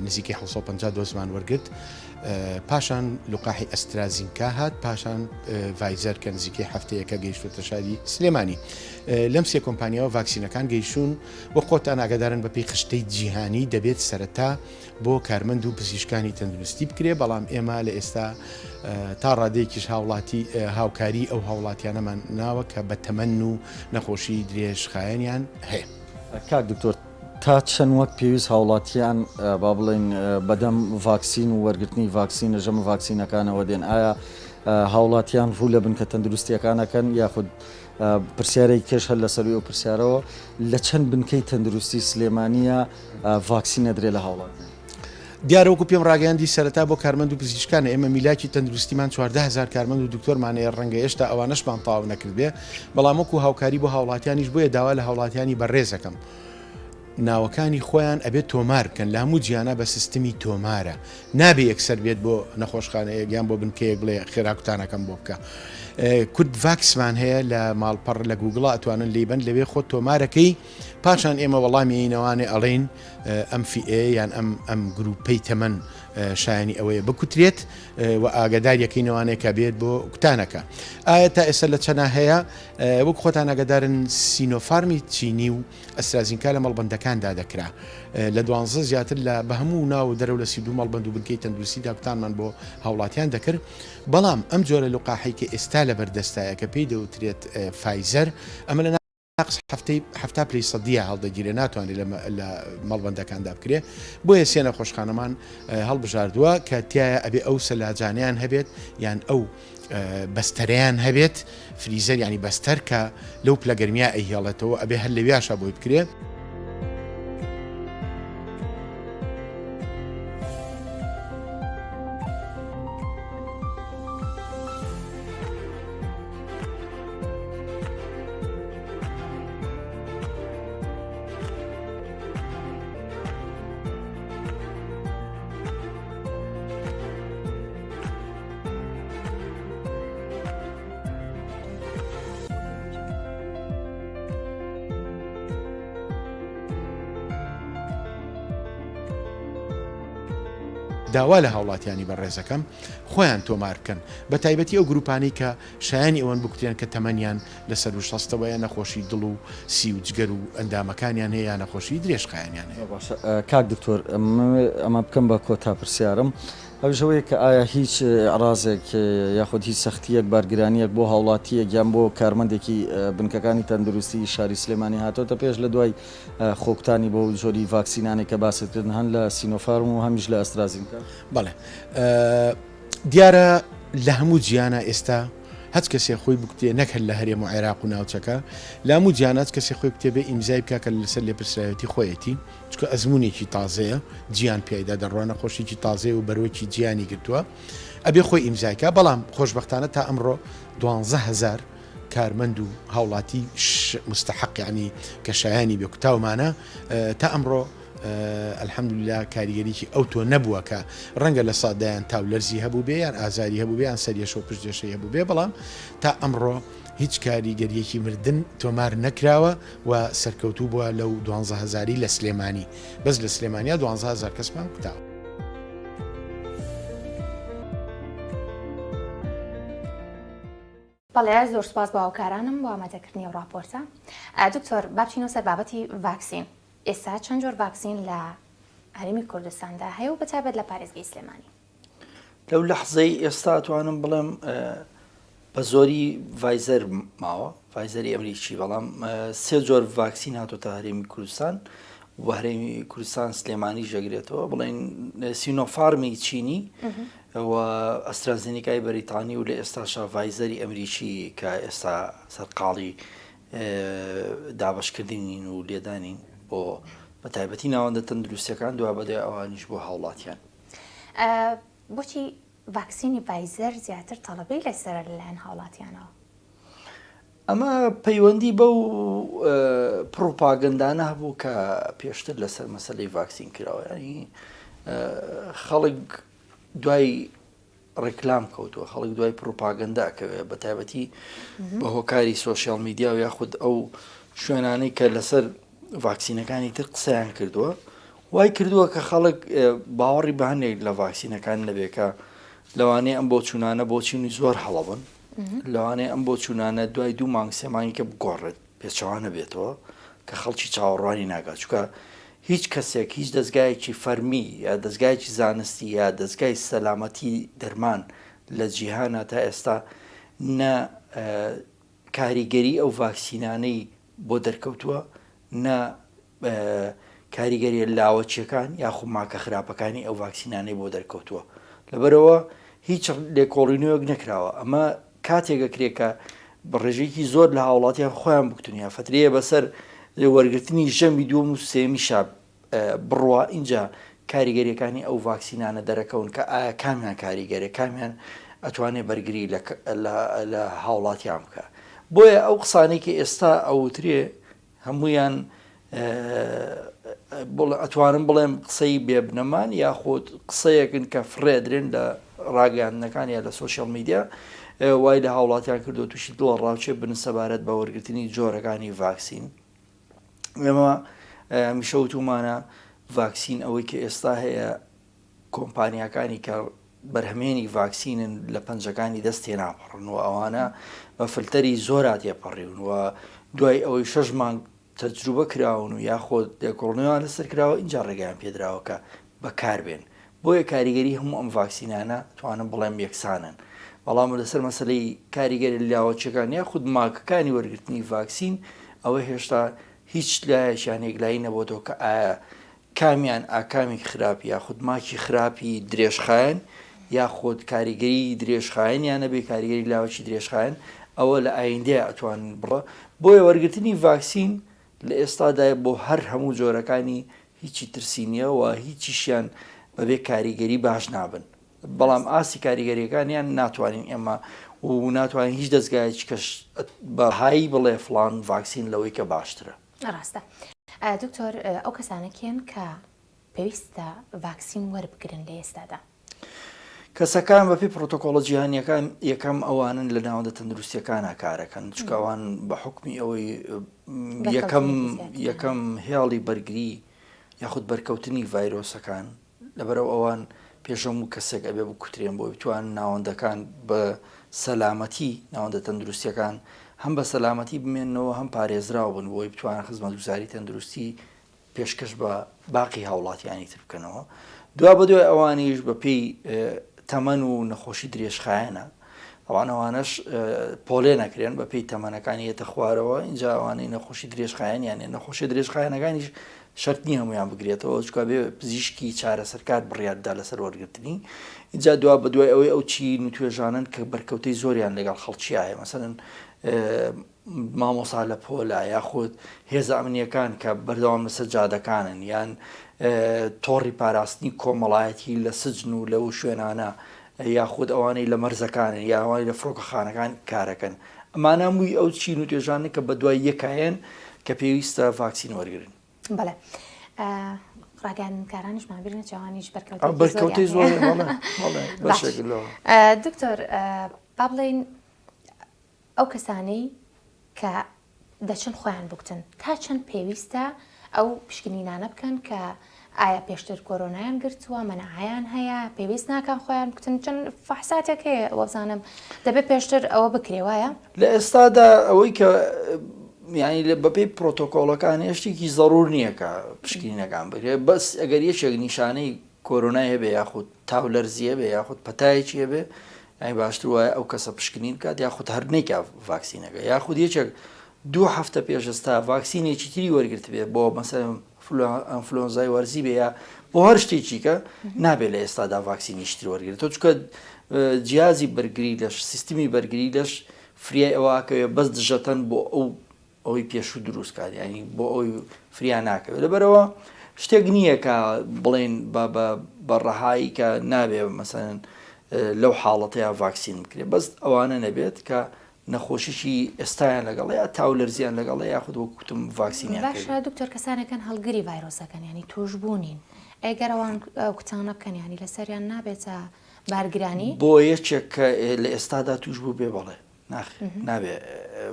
نزیکەی 750 دۆزمان وەرگرت پاشان لقاحی ئەسترازینکا هات پاشان ڤایزەر کە نزیکەی هەفتەیەکە گەیشتوتە شاری سلێمانی لەم سێ کۆمپانیاوە ڤاکسینەکان گەیشتون بۆ خۆتان ئاگادارن بەپێی خشتەی جیهانی دەبێت سەرەتا بۆ کارمەند و پزیشکانی تەندروستی بکرێ بەڵام ئێمە لە ئێستا تا ڕادەیەکیش هاوڵاتی هاوکاری ئەو هاوڵاتیانەمان ناوە کە بە تەمەن و نەخۆشی درێژخایەنیان هەیە. کاک دکتۆر تا چەند وەک پێویست هاوڵاتیان با بڵێن بەدەم ڤاکسین و وەرگرتنی ڤاکسین لە ژەمە ڤاکسینەکانەوە دێن ئایا هاوڵاتیان ڕوو لە بن کە تەندروستیەکانەکەن یاخود پرسیارەی کێش هەر لەسەروی و پرسیارەوە لە چەند بنکەی تەندروستی سلێمانیە ڤاکسینە درێ لە هاوڵاتیان؟ دیارەوەکو پێم ڕاگەاندی سەرەتا بۆ کارمەند و پزیشکانە ئێمە میلاکی تەندروستیمان 14,000 کارمەند و دکتۆرمانەیە ڕەنگە هێشتا ئەوانەشمان تاو نەکرد بێ بەڵام وەکو هاوکاری بۆ هاوڵاتیانیش بۆیە داوا لە هاوڵاتیانی بەڕێزەکەم ناوەکانی خۆیان ئەبێت تۆمار بکەن لە هەموو جیانە بە سیستمی تۆمارە نابێ یەکسەر بێت بۆ نەخۆشخانەیە گیان بۆ بنکەیەک بڵێ خێراکوتانەکەم بۆ بکە کورد ڤاکسمان هەیە لە ماڵپەڕ لە گوگڵ ئەتوانن لێبن لەوێ خۆ تۆمارەکەی پاشان ئێمە وەڵامی ئینەوانێ ئەڵێن MFA یان ئەم گروپەی تەمەن شایانی ئەوەیە بکوترێت و ئاگداریەکەینەوانەیە کە بێت بۆ کوتانەکە ئایا تا ئێستا لە چەنا هەیە وەک خۆتان ئاگدارن سینۆفارمی چینی و ئەسترازینکا لە مەڵبەندەکاندا دەکرا لە 12 زیاتر لە بە هەموو ناو دەرەو لە 32 مەڵبەند و بنکەی تەندروستیدا کوتانمان بۆ هاوڵاتیان دەکرد بەڵام ئەم جۆرە لقاحی کە ئێستا لە بەردەستایە کە پێی دەوترێت فایزەر ئەمە لە هەفتا پلی سەدیە هەڵدەگیرێ ناتوانێت لە مەڵبەندەکاندا بکرێ بۆیە سێ نەخۆشخانەمان هەڵبژاردووە کە تایە ئەبێ ئەو سەلاجانیان هەبێت یان ئەو بەستەریان هەبێت فریزەر ینی بەستەر کە لەو پلەگەرمیا ئەیهێڵێتەوە ئەبێ هەر لەویاشە بۆی بکرێت داوا لە هاوڵاتیانی بەڕێزەکەم خۆیان تۆمار بکەن بە تایبەتی ئەو گروپانی کە شایانی ئەوەن بکوتیان کە تەمەنیان لەسەر و شەستەوەیە نەخۆشی دڵ و سی و جگەر و ئەندامەکانیان هەیە نەخۆشی درێژخایانیان هەیە. کاک دکتۆر ئەمە بکەم بە کۆتا پرسیارم ئەوژەوەیە کە ئایا هیچ ئەڕازێک یاخود هیچ سەختیەک بارگرانیەک بۆ هاوڵاتیە گیان بۆ کارمەندێکی بنکەکانی تەندروستی شاری سلێمانی هاتۆتە پێش لە دوای خۆکتانی بۆ جۆری ڤاکسینانێک کە باستکردن هەن لە سینۆفارم و هەمیش لە ئەسترازینکا؟ بەڵێ دیارە لە هەموو جیانە ئێستا هەچ کەسێ خۆی بکتێ نەکرد لە هەرێم و عێراق و ناوچەکە لە هەموو جیانات کەسێ خۆی کتێبێ ئیمزای بکە کە لەسەر لێپرسراوەتی خۆیەتی چکە ئەزمونێکی تازەیە جیان پێیدا دەڕوانە خۆشێکی تازەیە و بەرۆکی جیانی گرتووە ئەبێ خۆی ئیمزایکە بەڵام خۆشبەختانە تا ئەمڕۆ 12,000 کارمەند و هاوڵاتی مستحق ینی کە شایانی بێ کوتاومانە تا ئەمڕۆ ئەلحەمدوللا کاریگەریکی ئەو تۆ نەبووە کە ڕەنگە لە سادایان تاولەرزی هەبوو بێ یان ئازاری هەبوو بێ یان سەریەشە و پشتێشەی هەبوو بێ بەڵام تا ئەمڕۆ هیچ کاریگەریەکی مردن تۆمار نەکراوە و سەرکەوتوو بووە لەو 12,000 لە سلێمانی بەس لە سلێمانیا 12,000 کەسمان کوتاوە. بەڵێ زۆر سپاس بە هاوکارانم بۆ ئامادەکردنی ئەو ڕاپۆرتە. دکتۆر با بچینەوە سەر بابەتی ڤاکسین. ئێستا چەند جۆر ڤاکسین لە هەرێمی کوردستاندا هەیە و بەتایبەت لە پارێزگای سلێمانی؟ لەو لەحزەی ئێستا توانم بڵێم بە زۆری ڤایزەر ماوە، ڤایزەری ئەمریکی، بەڵام 3 جۆر ڤاکسین هاتۆتە هەرێمی کوردستان و هەرێمی کوردستان سلێمانی ژەگرێتەوە، بڵێن سینۆفارمی چینی و ئەسترازینیکای بەریتانی و لە ئێستاشا ڤایزەری ئەمریکی کە ئێستا سەرقاڵی دابشکردنین و لێدانین بۆ بە تایبەتی ناوەندە تەندروستیەکان دوا بەدەی ئەوانیش بۆ هاوڵاتیان. بۆچی ڤاکسینی ڤایزەر زیاتر تەڵەبەی لەسەر لەلایەن هاوڵاتیانەوە؟ ئەمە پەیوەندی بەو پرۆپاگەندانە هەبوو کە پێشتر لەسەر مەسەلەی ڤاکسین کراوە، ینی خەڵک دوای ڕێکلام کەوتووە، خەڵک دوای پرۆپاگەندا کەوێ بە تایبەتی بە هۆکاری سۆشیال میدیا و یاخود ئەو شوێنانەی کە لەسەر ڤاکسینەکانی تر قسەیان کردووە، وای کردووە کە خەڵک باوەڕی بە هەندێک لە ڤاکسینەکان نەبێکە لەوانەیە ئەم بۆ چوونانە بۆ چینی زۆر هەڵەبن، لەوانەیە ئەم بۆ چوونانە دوای 2 مانگ 3 مانگی کە بگۆڕێت پێچەوانە بێتەوە کە خەڵکی چاوەڕوانی ناگات، چونکە هیچ کەسێک هیچ دەستگایەکی فەرمی یا دەستگایەکی زانستی یا دەستگای سەلامەتی دەرمان لە جیهانە تا ئێستا نە کاریگەری ئەو ڤاکسینانەی بۆ دەرکەوتووە، نە کاریگەری لاوەچیەکان یاخود ماکە خراپەکانی ئەو ڤاکسینانەی بۆ دەرکەوتووە، لەبەرەوە هیچ لێکۆڵینەوەک نەکراوە. ئەمە کاتێکە کرێکە بە ڕێژەیەکی زۆر لە هاوڵاتیان خۆیان بکتونیا فترەیە بەسەر وەرگرتنی ژەمی دووەم و سێمی شاب بڕوا اینجا کاریگەریەکانی ئەو ڤاکسینانە دەرەکەون کە ئایا کامیان کاریگەرێ کامیان ئەتوانێت بەرگری لە هاوڵاتیان بکە. بۆیە ئەو قسانێکی ئێستا ئەوترێ هەمویان ئەتوانم بڵێم قسەی بێبنەمان یاخود قسەیەکن کە فڕێدرێن لە ڕاگەاندنەکان یا لە سۆشیال میدیا وای لە هاوڵاتیان کردو تووشی دڵ ڕاوچێ بن سەبارەت بە وەرگرتنی جۆرەکانی ڤاکسین. ئێمە میشەوتومانە ڤاکسین ئەوەی کە ئێستا هەیە کۆمپانیاکانی کە بەرهەمێنی ڤاکسینن لە پەنجەکانی دەستێ ناپەڕن و ئەوانە بە فلتەری زۆرات تێپەڕیون و دوای ئەوەی 6 مانگ تەجروبە کراون و یاخۆ لێکۆڵنەوەیان لەسەر کراوە اینجا ڕێگەیان پێدراوە کە بەکاربێن. بۆیە کاریگەری هەموو ئەم ڤاکسینانە توانم بڵێم یەکسانن، بەڵام لەسەر مەسەلەی کاریگەری لاوەچەکان یاخود ماکەکانی وەرگرتنی ڤاکسین ئەوە هێشتا هیچ لایەشیان یەکلایی نەبووەوە کە ئایا کامیان ئاکامی خراپی یاخود ماکی خراپی درێژخایەن یاخود کاریگەری درێژخایەن یان نەبێ کاریگەری لاوەچی درێژخایەن ئەوە لە ئایندەیە ئەتوانن بڕە. بۆیە وەرگرتنی ڤاکسین لە ئێستادای بۆ هەر هەموو جۆرەکانی هیچی ترسی نییە و هیچیشیان بەبێ کاریگەری باش نابن، بەڵام ئاسی کاریگەریەکانیان ناتوانین ئێمە و ناتوانین هیچ دەستگایەکی کەش بەهایی بڵێ فڵان ڤاکسین لەوەی کە باشترە. ڕاستە. دکتۆر ئەو کەسانەکەن کە پێویستە ڤاکسین وەربگرن لە ئێستادا؟ کەسەکان بەپێی پرۆتۆکۆڵە جیهانیەکان یەکەم ئەوانن لە ناوەندە تەندروستیەکانە کارەکەن، چونکە ئەوان بە حکمی ئەوەی یەکەم هێڵی بەرگری یاخود بەرکەوتنی ڤایرۆسەکان لەبەرەو ئەوان پێشەموو کەسێک ئەبێ بکوترێن بۆ بتوان ناوەندەکان بە سەلامەتی ناوەندە تەندروستیەکان هەم بە سەلامەتی بمێنەوە هەم پارێزراو بن بۆی بتوانن خزمەتگوزاری تەندروستی پێشکەش بە باقی هاوڵاتیانی تر بکەنەوە. دوا بەدوای ئەوانیش بە پێی تەمەن و نەخۆشی درێژخایەنە، ئەوانەوانش پۆلێ نەکرێن بە پێی تەمەنەکانی ئێتە خوارەوە، اینجا ئەوانەی نەخۆشی درێژخایەنیانێ نەخۆشی درێژخایەنەکانیش شەرت نییە هەمویان بگرێتەوە، چکە بێ پزیشکی چارەسەرکار بڕیاردا لەسەر وەرگرتنی. اینجا دوا بەدوای ئەوەی ئەو چین و توێژانن کە بەرکەوتەی زۆریان لەگەڵ خەڵکیایە، مەسەلەن مامۆسا لە پۆلا یاخود هێزە ئەمنیەکان کە بەردەوام لەسەر جادەکانن یان تۆڕی پاراستنی کۆمەڵایەتی لە سجن و لەو شوێنانە یاخود ئەوانەی لە مەرزەکانن یا ئەوانەی لە فڕۆکەخانەکان کارەکەن، ئەمانە هەمووی ئەو چین و توێژانە کە بەدوای یەکایەن کە پێویستە ڤاکسین وەرگرن. بەڵێ ڕاگەاندنکارانیشمان بیر نەچوانیش بەرکەوتی زۆر بەشێکلەوە. دکتۆر با بڵێن ئەو کەسانەی کە دەچن خۆیان بکتن تا چەند پێویستە ئەو پشکنینانە بکەن کە ئایا پێشتر کۆرۆنایان گرتووە مەنەعەیان هەیە پێویست ناکەن خۆیان بکتن چەند فەحساتێک هەیە وەزانم دەبێت پێشتر ئەوە بکرێ وایە لە ئێستادا ئەوەی کە یعنی بەپێی پرۆتۆکۆڵەکان هێشتێکی زەڕور نییە کە پشکنینەکان بکرێت بەس ئەگەر یەکێک نیشانەی کۆرۆنای هەبێ یاخود تاولەرزیە بێ یاخود پەتایەکی هەبێ ئەی باشتر وایە ئەو کەسە پشکنین کات یاخود هەرنێکە ڤاکسینەکە یاخود یەکێک 2 هەفتە پێش ئێستا ڤاکسینێکی تری وەرگرت بێ بۆ مەسەڵەن ئەنفلۆنزای وەرزی بێ یا بۆ هەر شتێکی کە نابێت لە ئێستادا ڤاکسینی شتری وەرگرێت تۆ چکە جیازی بەرگری لەش سیستمی بەرگری لەش فریای ئەوواکەوێ بەس دژەتەن بۆ ئەوەی پێشوو دروستکات ینی بۆ ئەوی فریا ناکەوێت لەبەرەوە شتێک نییە کە بڵێن بە ڕەهایی کە نابێ مەسەن لەو حاڵەتەیە ڤاکسین بکرێت بەس ئەوانە نەبێت کە نەخۆشیشی ئێستایان لەگەڵ یا تاولەرزیان لەگەڵ یاخود وەکوتم ڤاکسینیان باشە دکتۆر کەسانەکەن هەڵگری ڤایرۆسەکەن ینی توشبوونین ئەگەرەوان کوتانە بکەن ینی لەسەریان نابێتە بارگرانی بۆ یەکێک کە لە ئێستادا توش بوو بێ بەڵێ نابێ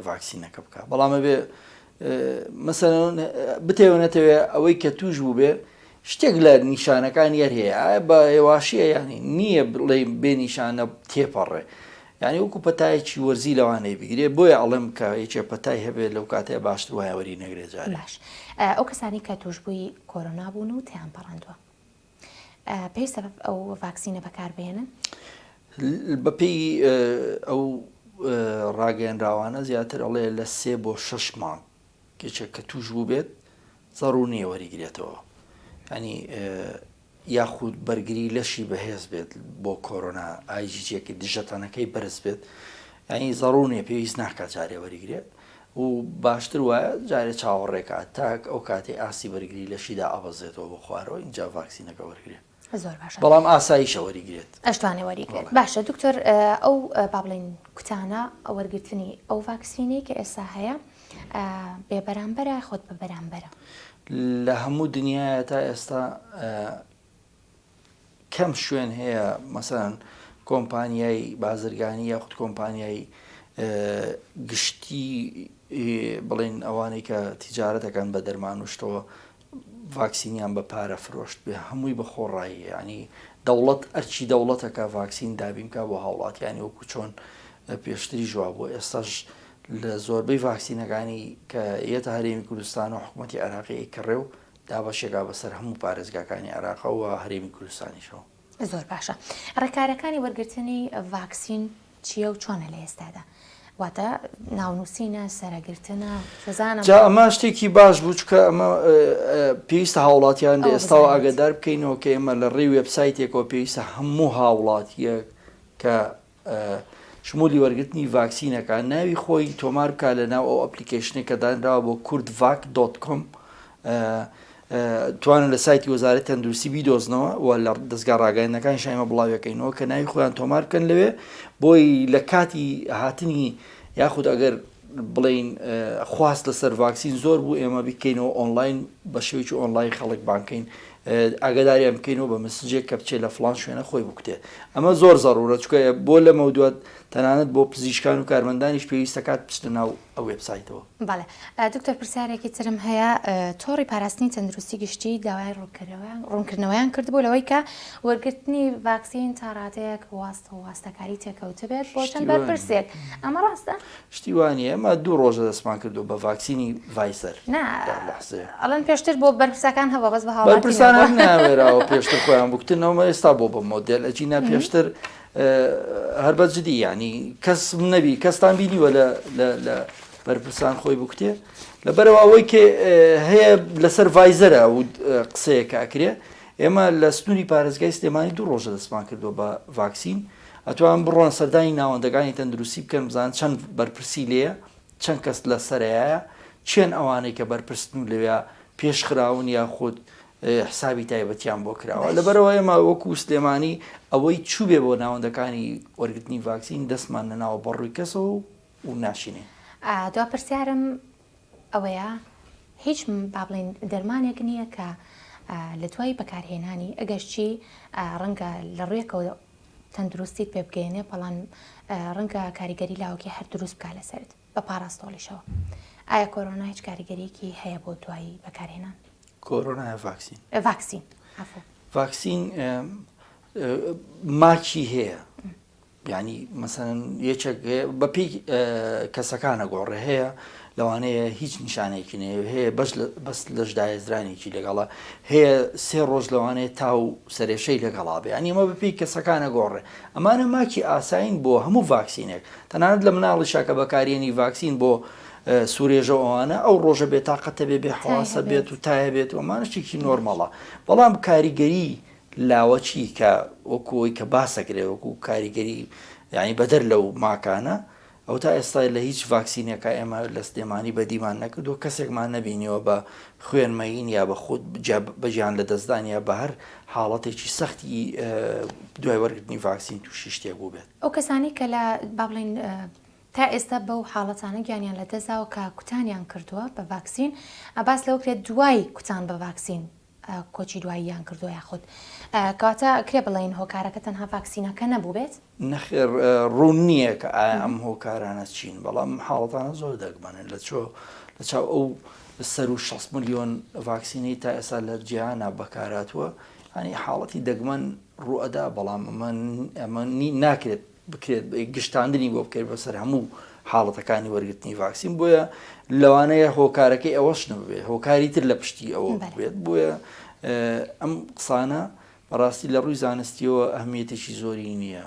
ڤاکسینەکە بکە بەڵامە بێ مەسەڵەن بتێونێتەوێ ئەوەی کە توش بوو بێ شتێک لە نیشانەکان یەر هەیە بە هێواشیە ینی نییە بڵێ بێ نیشانە تێپەڕێ یعنی وەکو پەتایەکی وەرزی لەوانەیە بگرێ بۆیە ئەڵێم کە یەکێ پەتای هەبێت لەو کاتەیە باشتر وایە وەری نەگرێت جارێ باش ئەو کەسانی کە توشببووی کۆرۆنا بوون و تیان پەڕاندووە پێویستە ئەو ڤاکسینە بەکاربێنن بەپێی ئەو ڕاگەیەنراوانە زیاتر ئەڵێ لە 3 بۆ 6 مانگ کێچێک کە توش بوو بێت زەڕوو نییە وەریگرێتەوە ینی یاخود بەرگری لەشی بەهێز بێت بۆ کۆرۆنا ئایجیجێکی دژەتانەکەی بەرز بێت ینی زەڕوونێ پێویست ناکات جارێ وەریگرێت و باشتر وایە جارێ چاوەڕێکات تاک ئەو کاتی ئاسی بەرگری لەشیدا ئەبەزێتەوە بۆ خوارەوە اینجا ڤاکسینەکە وەرگێت زۆر باشە بەڵام ئاساییشە وەریگرێت ئەشتوانێ وەریگرێت باشە دکتۆر ئەو با بڵێن کوتانە وەرگرتنی ئەو ڤاکسینەی کە ئێستا هەیە بێبەرامبەرە خۆت بە بەرامبەرە لە هەموو دنیاە تا ئێستا کەم شوێن هەیە مەسەن کۆمپانیای بازرگانی یاخود کۆمپانیای گشتی بڵێن ئەوانەی کە تیجارەتەکەن بە دەرمان وشتەوە ڤاکسینیان بە پارە فرۆشت بێ هەمووی بە خۆڕایی ینی دەوڵەت ئەرچی دەوڵەتەکە ڤاکسین دابینکە بۆ هاوڵاتیانی وەکو چۆن پێشتری ژوا بۆ ئێستاش لە زۆربەی ڤاکسینەکانی کە یەتە هەرێمی کوردستان و حکوومەتی عێراقی کڕێ و دابەشێکا بەسەر هەموو پارێزگاکانی عێراقا و هەرێمی کوردستانیشەوە زۆر باشە ڕێکارەکانی وەرگرتنی ڤاکسین چییە و چۆنە لە ئێستادا واتە ناونووسینە سەرەگرتنە شزانە ئەمە شتێکی باش بوو چکە ئەمە پێویستە هاوڵاتیان لە ئێستاوە ئاگدار بکەینەوە کە ئێمە لە ڕێی وێبسایتێکەوە پێویستە هەموو هاوڵاتیە کە شمولی وەرگرتنی ڤاکسینەکە ناوی خۆی تۆمار بکە لە ناو ئەو ئەپلیکیشنێکە دانراوە بۆ kurdvac.com توانن لە سایتی وەزارەتی تەندروستی بیدۆزنەوە و لە دەستگا ڕاگەیەنەکانی شایمە بڵاوەکەینەوە کە ناوی خۆیان تۆمار بکەن لەوێ بۆی لە کاتی هاتنی یاخود ئەگەر بڵین خواست لەسەر ڤاکسین زۆر بوو ئێمە بیکەینەوە ئۆنلاین بە شێوەیەکی ئۆنلاین خەڵک بانکەین ئاگاداریان بکەینەوە بە مسنجێک کە بچێت لە فڵان شوێنە خۆی بکتێ ئەمە زۆر زەڕورە چکە بۆ لە مەودوات تەنانەت بۆ پزیشکان و کارمەندانیش پێویستە کات بچنە ناو ئەو وێبسایتەوە. بەڵێ دکتۆر پرسیارێکی ترم هەیە تۆڕی پاراستنی تەندروستی گشتی داوای ڕوونکردنەوەیان کردبوو لەوەی کە وەرگرتنی ڤاکسین تا ڕاتەیەک واستەکاری تێکەوتە بێت بۆ چەند بەرپرسێک ئەمە ڕاستە؟ شتی وانە ئەمە 2 ڕۆژە دەستمان کردو بە ڤاکسینی ڤایسەر ئەڵەن پێشتر بۆ بەرپرسەکان هەبوو بەس بە بەرپرسان ناوێراوە پێشتر خۆیان بکتنەوە ئێستا بۆ بە مۆدل ئەجینا پێشتر هەر بەجددی ینی کەس نەبی کەستان بینیوە لە بەرپرسان خۆی بکتێ لەبەرەوە ئەوەی کە هەیە لەسەر ڤایزەرە و قسەیەکە ئەکرێ ئێمە لە سنووری پارێزگای سلێمانی 2 ڕۆژە دەستمان کردووە بە ڤاکسین ئەتوان بڕۆن سەردانی ناوەندەکانی تەندروستی بکەن بزان چەند بەرپرسی لێیە چەند کەس لە سەرایە چێن ئەوانەی کە بەرپرسن و لەوێ پێشخراون یاخود حسابی تایبەتیان بۆ کراوە لەبەرەوە ئێمە وەکو سلێمانی ئەوەی چوو بێ بۆ ناوەندەکانی وەرگرتنی ڤاکسین دەستمان نەناوە بەڕووی کەسەوە و ناشینێ. دوا پرسیارم ئەوەیە هیچ با بڵێن دەرمانێک نییە کە لە دوای بەکارهێنانی ئەگەشتی ڕەنگە لە ڕێکەوە تەندروستیت پێ بگەێنێ بەڵام ڕەنگە کاریگەری لاوەکی هەر دروست بکە لەسرت بە پاراستۆڵیشەوە. ئایا کۆرۆنا هیچ کاریگەریەکی هەیە بۆ دوایی بەکارهێنان؟ کۆرۆنا ڤاکسین ڤاکسین ڤاکسین ماچی هەیە، یعنی مەسەن یەکێک بەپی کەسەکانە گۆڕێ هەیە لەوانەیە هیچ نیشانێکی نەیە هەیە بەس لەشدایەزرانێکی لەگەڵا هەیە 3 ڕۆژ لەوانەیە تا و سەرێشەی لەگەڵا بێ، ئەنی ئەمە بەپی کەسەکانە گۆڕێ. ئەمانە ماکی ئاساین بۆ هەموو ڤاکسینێک، تەنانەت لە مناڵی شاکە بەکارێنی ڤاکسین بۆ سوورێژە ئەوانە ئەو ڕۆژە بێت تااقەتە بێ حواسە بێت و تایە بێت و ئەمانشتێکی نۆرمەڵە. بەڵام کاریگەری لاوەچی کە وەکوی کە باسەکرێ وەکو کاریگەری یعنی بەدەر لەو ماکانە ئەو تا ئێستا لە هیچ ڤاکسینێکە ئێمە لە سلێمانی بەدیمان نەکردو کەسێکمان نەبینیەوە بە خوێنمەین یا بە خۆت بەژیان لە دەستدان یا بە هەر حاڵەتێکی سەختی دوای وەرگرتنی ڤاکسین تووشی شتێک بوو بێت. ئەو کەسانی کە لە با بڵێن تا ئێستا بەو حاڵەتانە گیانیان لە دەستاوە کە کوتانیان کردووە بە ڤاکسین ئەباس لەو کرێت دوای کوتان بە ڤاکسین کۆچی دواییان کردو یاخود کاتە کرێ بڵێن هۆکارەکە تەنها ڤاکسینەکە نەبوو بێت؟ نەخێر ڕوون نییە کە ئایا ئەم هۆکارانە چین، بەڵام حاڵەتانە زۆر دەگمەنن لە چاو ئەو 160 ملیۆن ڤاکسینی تا ئێستا لە جیهانە بەکاراتوە، ینی حاڵەتی دەگمەن ڕوئەدا، بەڵام ئەمە ناکرێت بکرێت گشتاندنی بۆ بکرێت بەسەر هەموو حاڵەتەکانی وەرگرتنی ڤاکسین. بۆیە لەوانەیە هۆکارەکەی ئەوەش نبێت، هۆکاری تر لە پشتی ئەوە بێت. بۆیە ئەم قسانە بەڕاستی لە ڕووی زانستیەوە ئەهمیەتێکی زۆری نییە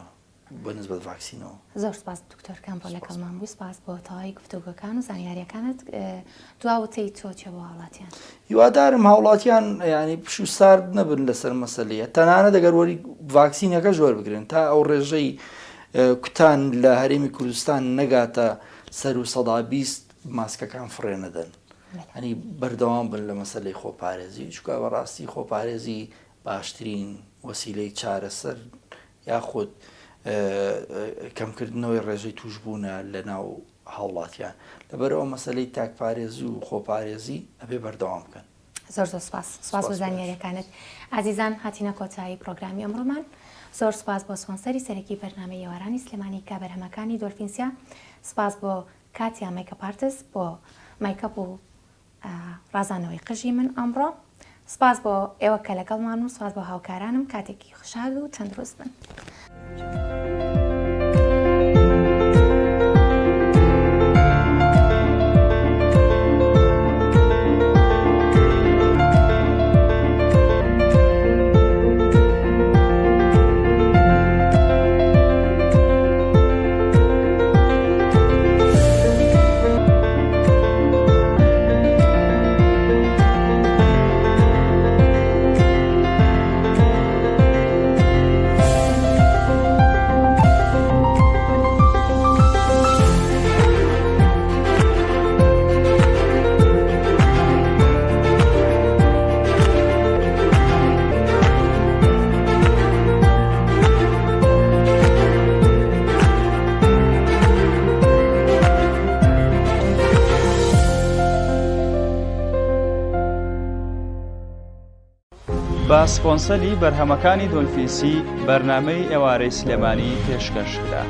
بە نسبەت ڤاکسینەوە. زۆر سپاس دکتۆرکان بۆ لەگەڵمان بوو، سپاس بۆ تەواوی گفتوگۆکان و زانیاریەکانت. دواوتەی تۆ چێ بۆ هاوڵاتیان؟ هیوادارم هاوڵاتیان ینی پش و سارد نەبن لەسەر مەسەلەیە، تەنانەت ئەگەر وەری ڤاکسینەکە زۆر بگرن تا ئەو ڕێژەی کوتان لە هەرێمی کوردستان نەگاتە سەر و 120 ماسکەکان فڕێ نەدەن، هەنی بەردەوام بن لە مەسەلەی خۆپارێزی، چکە بەڕاستی خۆپارێزی باشترین وەسیلەی چارەسەر یاخود کەمکردنەوەی ڕێژەی توشبوونە لە ناو هاوڵاتیان. لەبەرەوە مەسەلەی تاکپارێزی و خۆپارێزی ئەبێ بەردەوام بکەن. زۆر سپاس. سپاس بۆ زانیاریەکانت. ئازیزان هاتینە کۆتایی پرۆگرامی ئەمڕۆمان. زۆر سپاس بۆ سپۆنسەری سەرەکی بەرنامەی ئێوارانی سلێمانی کە بەرهەمەکانی دۆلفینسیا، سپاس بۆ کاتیا مەیکەپ ئارتست بۆ مەیکەپ و ڕازانەوەی قژی من ئەمڕۆ، سپاس بۆ ئێوە کە لەگەڵمان و سپاس بۆ هاوکارانم، کاتێکی خوشحال و تەندروست بن. بە سپۆنسەری بەرهەمەکانی دۆلفینسی بەرنامەی ئێوارەی سلێمانی پێشکەشکرا.